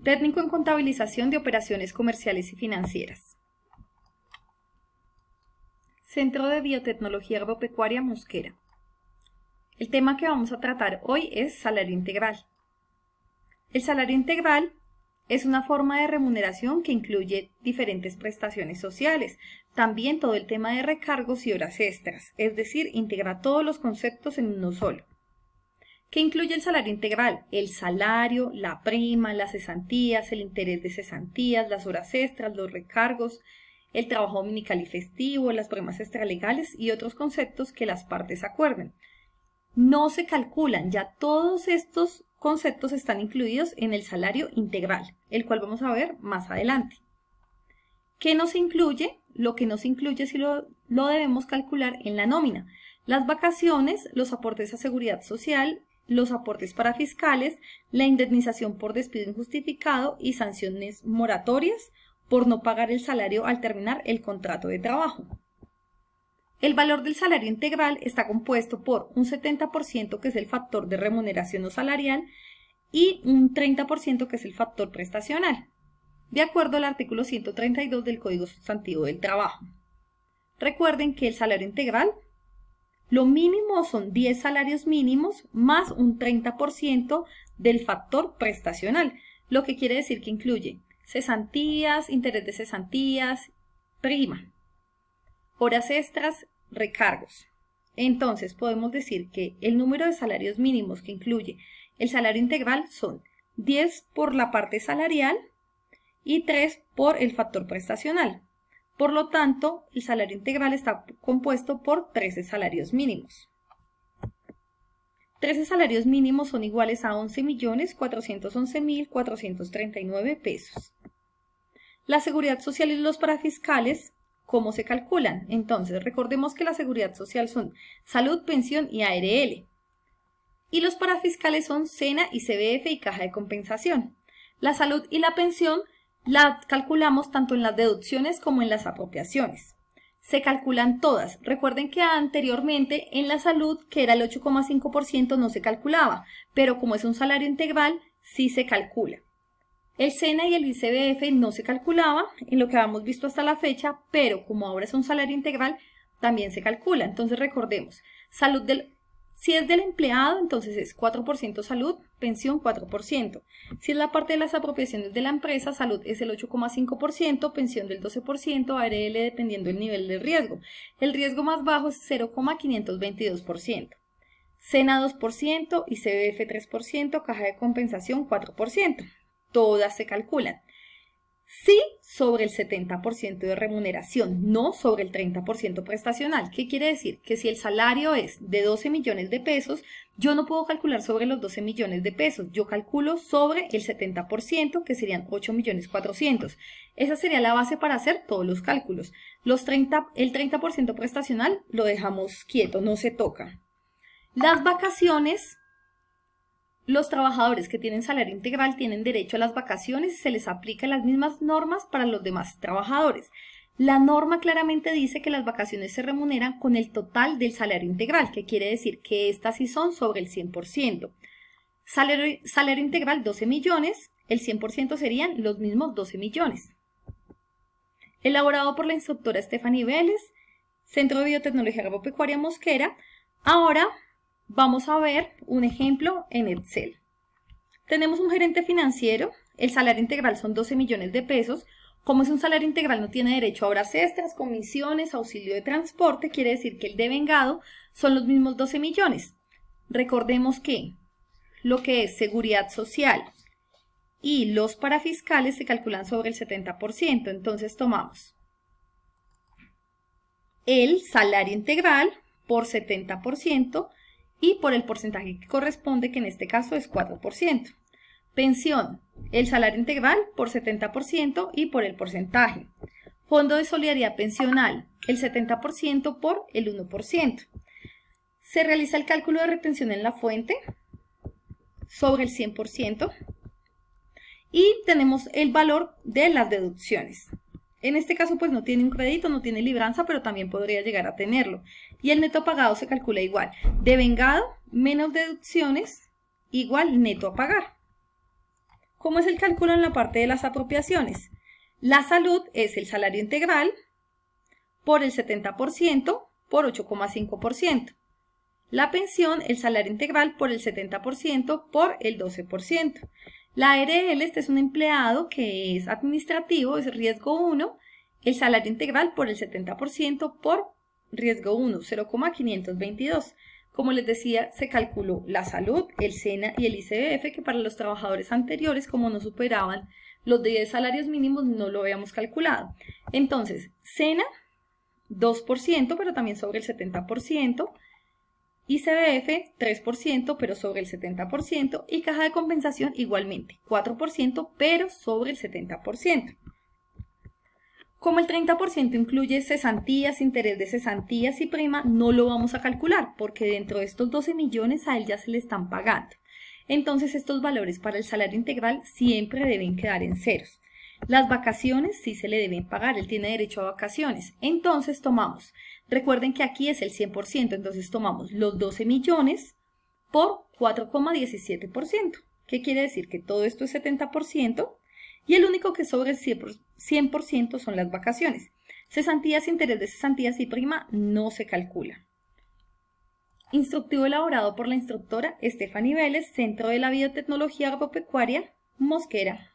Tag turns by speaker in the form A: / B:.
A: Técnico en contabilización de operaciones comerciales y financieras. Centro de Biotecnología Agropecuaria Mosquera. El tema que vamos a tratar hoy es salario integral. El salario integral es una forma de remuneración que incluye diferentes prestaciones sociales, también todo el tema de recargos y horas extras, es decir, integra todos los conceptos en uno solo. ¿Qué incluye el salario integral? El salario, la prima, las cesantías, el interés de cesantías, las horas extras, los recargos, el trabajo dominical y festivo, las primas extralegales y otros conceptos que las partes acuerden. No se calculan, ya todos estos conceptos están incluidos en el salario integral, el cual vamos a ver más adelante. ¿Qué no se incluye? Lo que no se incluye sí lo debemos calcular en la nómina. Las vacaciones, los aportes a seguridad social, los aportes para fiscales, la indemnización por despido injustificado y sanciones moratorias por no pagar el salario al terminar el contrato de trabajo. El valor del salario integral está compuesto por un 70% que es el factor de remuneración no salarial y un 30% que es el factor prestacional, de acuerdo al artículo 132 del Código Sustantivo del Trabajo. Recuerden que el salario integral, lo mínimo son 10 salarios mínimos más un 30% del factor prestacional, lo que quiere decir que incluye cesantías, interés de cesantías, prima, horas extras, recargos. Entonces podemos decir que el número de salarios mínimos que incluye el salario integral son 10 por la parte salarial y 3 por el factor prestacional. Por lo tanto, el salario integral está compuesto por 13 salarios mínimos. 13 salarios mínimos son iguales a 11.411.439 pesos. La seguridad social y los parafiscales, ¿cómo se calculan? Entonces, recordemos que la seguridad social son salud, pensión y ARL. Y los parafiscales son SENA y CBF y caja de compensación. La salud y la pensión la calculamos tanto en las deducciones como en las apropiaciones. Se calculan todas. Recuerden que anteriormente en la salud, que era el 8,5%, no se calculaba, pero como es un salario integral, sí se calcula. El SENA y el ICBF no se calculaba en lo que habíamos visto hasta la fecha, pero como ahora es un salario integral, también se calcula. Entonces recordemos, si es del empleado, entonces es 4% salud, pensión 4%. Si es la parte de las apropiaciones de la empresa, salud es el 8,5%, pensión del 12%, ARL dependiendo del nivel de riesgo. El riesgo más bajo es 0,522%. SENA 2%, ICBF 3%, caja de compensación 4%. Todas se calculan. Sí sobre el 70% de remuneración, no sobre el 30% prestacional. ¿Qué quiere decir? Que si el salario es de 12 millones de pesos, yo no puedo calcular sobre los 12 millones de pesos. Yo calculo sobre el 70%, que serían 8.400.000. Esa sería la base para hacer todos los cálculos. El 30% prestacional lo dejamos quieto, no se toca. Las vacaciones. Los trabajadores que tienen salario integral tienen derecho a las vacaciones y se les aplican las mismas normas para los demás trabajadores. La norma claramente dice que las vacaciones se remuneran con el total del salario integral, que quiere decir que estas sí son sobre el 100%. Salario integral 12 millones, el 100% serían los mismos 12 millones. Elaborado por la instructora Stephanie Vélez, Centro de Biotecnología Agropecuaria Mosquera. Ahora vamos a ver un ejemplo en Excel. Tenemos un gerente financiero, el salario integral son 12 millones de pesos. Como es un salario integral no tiene derecho a horas extras, comisiones, auxilio de transporte, quiere decir que el devengado son los mismos 12 millones. Recordemos que lo que es seguridad social y los parafiscales se calculan sobre el 70%, entonces tomamos el salario integral por 70%, y por el porcentaje que corresponde, que en este caso es 4%. Pensión, el salario integral por 70% y por el porcentaje. Fondo de solidaridad pensional, el 70% por el 1%. Se realiza el cálculo de retención en la fuente sobre el 100% y tenemos el valor de las deducciones. En este caso pues no tiene un crédito, no tiene libranza, pero también podría llegar a tenerlo. Y el neto pagado se calcula igual. Devengado menos deducciones igual neto a pagar. ¿Cómo es el cálculo en la parte de las apropiaciones? La salud es el salario integral por el 70% por 8,5%. La pensión, el salario integral por el 70% por el 12%. La ARL, este es un empleado que es administrativo, es riesgo 1, el salario integral por el 70% por riesgo 1, 0,522. Como les decía, se calculó la salud, el SENA y el ICBF, que para los trabajadores anteriores, como no superaban los 10 salarios mínimos, no lo habíamos calculado. Entonces, SENA, 2%, pero también sobre el 70%. ICBF 3%, pero sobre el 70%, y caja de compensación igualmente, 4%, pero sobre el 70%. Como el 30% incluye cesantías, interés de cesantías y prima, no lo vamos a calcular, porque dentro de estos 12 millones a él ya se le están pagando. Entonces estos valores para el salario integral siempre deben quedar en ceros. Las vacaciones sí se le deben pagar, él tiene derecho a vacaciones. Entonces tomamos, recuerden que aquí es el 100%, entonces tomamos los 12 millones por 4,17%. ¿Qué quiere decir? Que todo esto es 70% y el único que sobra el 100% son las vacaciones. Cesantías, interés de cesantías y prima no se calcula. Instructivo elaborado por la instructora Stephanie Vélez, Centro de la Biotecnología Agropecuaria, Mosquera.